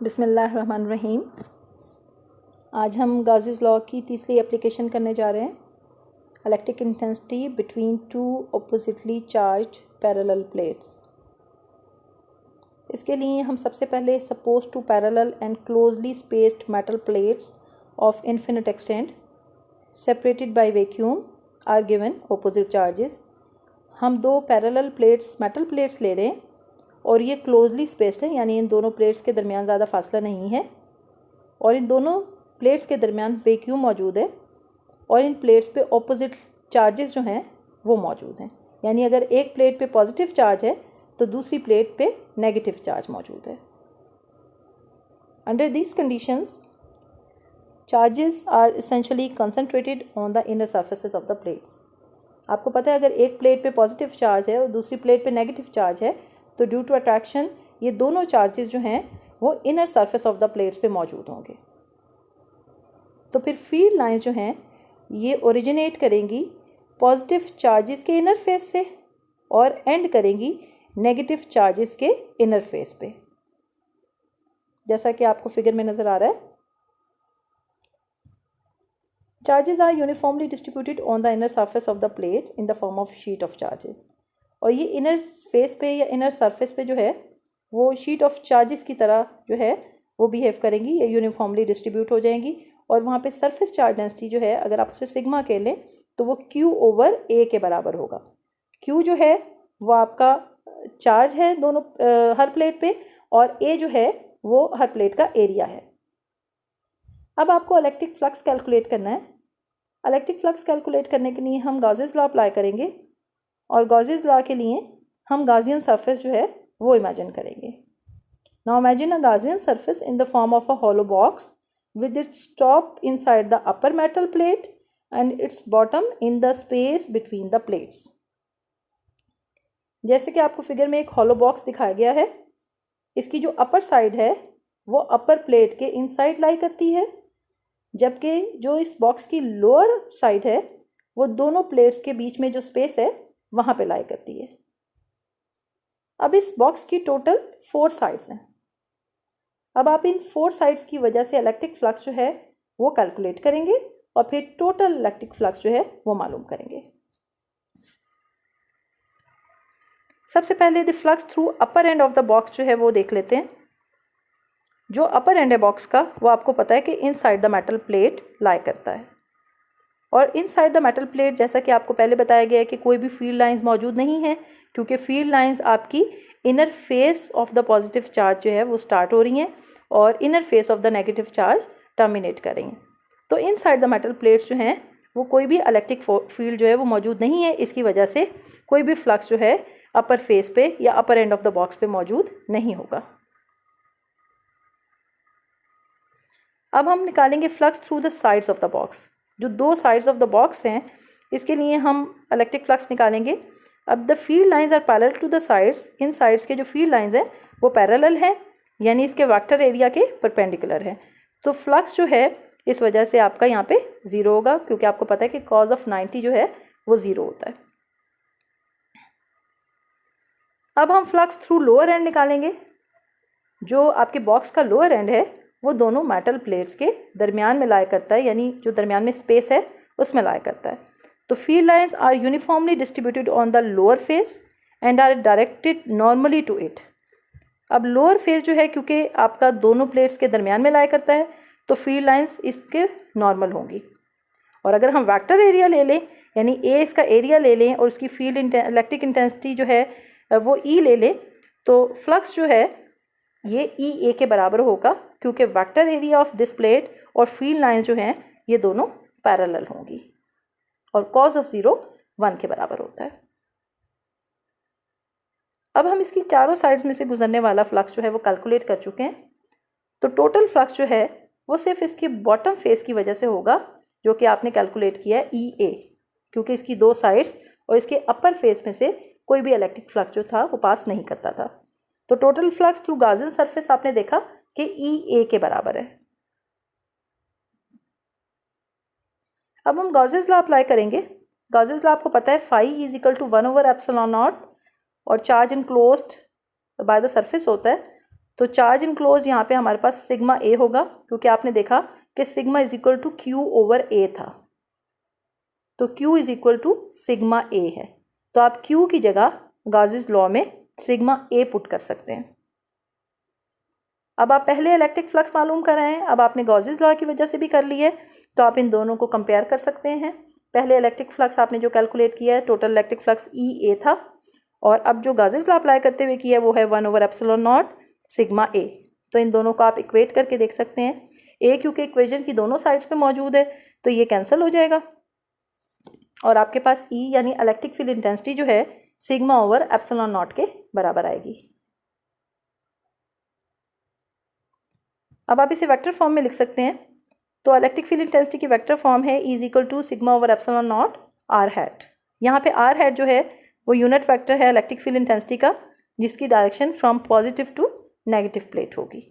बिस्मिल्लाहिर्रहमानिर्रहीम। आज हम गाउसेस लॉ की तीसरी एप्लीकेशन करने जा रहे हैं। Electric intensity between two oppositely charged parallel plates. इसके लिए हम सबसे पहले suppose two parallel and closely spaced metal plates of infinite extent separated by vacuum are given opposite charges. हम दो पैरेलल प्लेट्स मेटल प्लेट्स ले रहे हैं और ये क्लोजली स्पेस्ड है, यानी इन दोनों प्लेट्स के दरमियान ज़्यादा फासला नहीं है और इन दोनों प्लेट्स के दरमियान वैक्यूम मौजूद है और इन प्लेट्स पे ऑपोजिट चार्जेस जो हैं वो मौजूद हैं। यानी अगर एक प्लेट पे पॉजिटिव चार्ज है तो दूसरी प्लेट पे नेगेटिव चार्ज मौजूद है। Under these conditions charges are essentially concentrated on the inner surfaces of the plates. आपको पता है अगर एक प्लेट पे पॉजिटिव चार्ज है और दूसरी प्लेट पे नेगेटिव चार्ज है तो ड्यू टू अट्रैक्शन ये दोनों चार्जेस जो हैं वो inner surface of the plates पे मौजूद होंगे। तो फिर फील्ड लाइंस जो हैं ये ओरिजिनेट करेंगी पॉजिटिव चार्जेस के इनर फेस से और एंड करेंगी नेगेटिव चार्जेस के इनर फेस पे, जैसा कि आपको फिगर में नज़र आ रहा है। Charges are uniformly distributed on the inner surface of the plate in the form of sheet of charges. और ये इनर फेस पे या इनर सरफेस पे जो है वो शीट ऑफ चार्जेस की तरह जो है वो बिहेव करेंगी, ये यूनिफॉर्मली डिस्ट्रीब्यूट हो जाएंगी और वहाँ पे सरफेस चार्ज डेंसिटी जो है अगर आप उसे सिग्मा कह लें तो वो Q/A के बराबर होगा। Q जो है वो आपका चार्ज है दोनों हर प्लेट पे और A जो है वो हर प्लेट का एरिया है। अब आपको इलेक्ट्रिक फ्लक्स कैलकुलेट करना है। इलेक्ट्रिक फ्लक्स कैलकुलेट करने के लिए हम गॉसेस लॉ अप्लाई करेंगे और गॉसेस लॉ के लिए हम गाउसियन सरफेस जो है वो इमेजिन करेंगे। Now imagine a Gaussian surface in the form of a hollow box with its top inside the upper metal plate and it's bottom in the space between the plates. जैसे कि आपको figure में एक hollow box दिखाया गया है, इसकी जो अपर साइड है वो अपर प्लेट के इनसाइड लाई करती है, जबकि जो इस बॉक्स की लोअर साइड है वो दोनों प्लेट्स के बीच में जो स्पेस है वहाँ पे लाई करती है। अब इस बॉक्स की टोटल 4 साइड्स हैं। अब आप इन 4 साइड्स की वजह से इलेक्ट्रिक फ्लक्स जो है वो कैलकुलेट करेंगे और फिर टोटल इलेक्ट्रिक फ्लक्स जो है वो मालूम करेंगे। सबसे पहले the flux through upper end of the box जो है वो देख लेते हैं। जो अपर एंड है बॉक्स का वो आपको पता है कि इनसाइड द मेटल प्लेट लाई करता है और इनसाइड द मेटल प्लेट जैसा कि आपको पहले बताया गया है कि कोई भी फील्ड लाइंस मौजूद नहीं है, क्योंकि फील्ड लाइंस आपकी inner face of the positive charge जो है वो स्टार्ट हो रही हैं और inner face of the negative charge terminate कर रही हैं। तो इनसाइड द मेटल प्लेट्स जो हैं वो कोई भी इलेक्ट्रिक फील्ड जो है वो मौजूद नहीं है। इसकी वजह से कोई भी फ्लक्स जो है अपर फेस पे या अपर एंड ऑफ द बॉक्स पे मौजूद नहीं होगा। अब हम निकालेंगे flux through the sides of the box. जो 2 साइड्स ऑफ द बॉक्स हैं इसके लिए हम इलेक्ट्रिक फ्लक्स निकालेंगे। अब the field lines are parallel to the sides. इन साइड्स के जो फील्ड लाइंस हैं वो पैरेलल हैं, यानी इसके वेक्टर एरिया के परपेंडिकुलर हैं। तो फ्लक्स जो है इस वजह से आपका यहाँ पे 0 होगा, क्योंकि आपको पता है कि cos ऑफ 90 जो है वो 0 होता है। अब हम फ्लक्स थ्रू लोअर एंड निकालेंगे। जो आपके बॉक्स का लोअर एंड है वो दोनों मेटल प्लेट्स के दरमियान में लाई करता है, यानी जो दरमियान में स्पेस है उसमें लाई करता है। तो field lines are uniformly distributed on the lower face and are directed normally to it. अब लोअर फेस जो है क्योंकि आपका दोनों प्लेट्स के दरमियान में लाई करता है तो फील्ड लाइंस इसके नॉर्मल होंगी। और अगर हम वेक्टर एरिया ले लें, यानी ए इसका एरिया ले लें और उसकी फील्ड इलेक्ट्रिक इंटेंसिटी जो है वो ई ले लें, तो फ्लक्स जो है ये E A के बराबर होगा, क्योंकि vector area of this plate और फील्ड लाइन जो हैं ये दोनों पैरेलल होंगी और cos ऑफ 0 1 के बराबर होता है। अब हम इसकी चारों साइड्स में से गुजरने वाला फ्लक्स जो है वो कैलकुलेट कर चुके हैं। तो टोटल फ्लक्स जो है वो सिर्फ इसके बॉटम फेस की वजह से होगा, जो कि आपने कैलकुलेट किया है EA, क्योंकि इसकी 2 साइड्स और इसके अपर फेस में से कोई भी इलेक्ट्रिक फ्लक्स जो था वो पास नहीं करता था। तो total flux through Gaussian surface आपने देखा कि EA के बराबर है। अब हम गॉसेस लॉ अप्लाई करेंगे। गॉसेस लॉ आपको पता है फाई इज इक्वल टू 1/ε0 और charge enclosed by the surface होता है। तो चार्ज इनक्लोज यहाँ पे हमारे पास सिग्मा ए होगा, क्योंकि आपने देखा कि sigma is equal to Q over A था, तो Q is equal to sigma A है। तो आप Q की जगह गॉसेस लॉ में सिग्मा ए पुट कर सकते हैं। अब आप पहले इलेक्ट्रिक फ्लक्स मालूम कर रहे हैं, अब आपने गॉसेस लॉ की वजह से भी कर ली है, तो आप इन दोनों को कंपेयर कर सकते हैं। पहले इलेक्ट्रिक फ्लक्स आपने जो कैलकुलेट किया है, टोटल इलेक्ट्रिक फ्लक्स ई ए था, और अब जो गॉसेस लॉ अप्लाई करते हुए किया है वो है 1/ε0 सिग्मा ए। तो इन दोनों को आप इक्वेट करके देख सकते हैं। ए क्योंकि इक्वेशन की दोनों साइड्स पे मौजूद है, तो ये कैंसिल हो जाएगा और आपके पास ई यानी इलेक्ट्रिक फील्ड इंटेंसिटी जो है सिग्मा ओवर एप्सिलॉन नॉट के बराबर आएगी। अब आप इसे वेक्टर फॉर्म में लिख सकते हैं। तो इलेक्ट्रिक फील्ड इंटेंसिटी की वेक्टर फॉर्म है E equal to sigma over epsilon naught r hat. यहाँ पे आर हैट जो है वो यूनिट वेक्टर है इलेक्ट्रिक फील्ड इंटेंसिटी का, जिसकी direction from positive to negative plate होगी।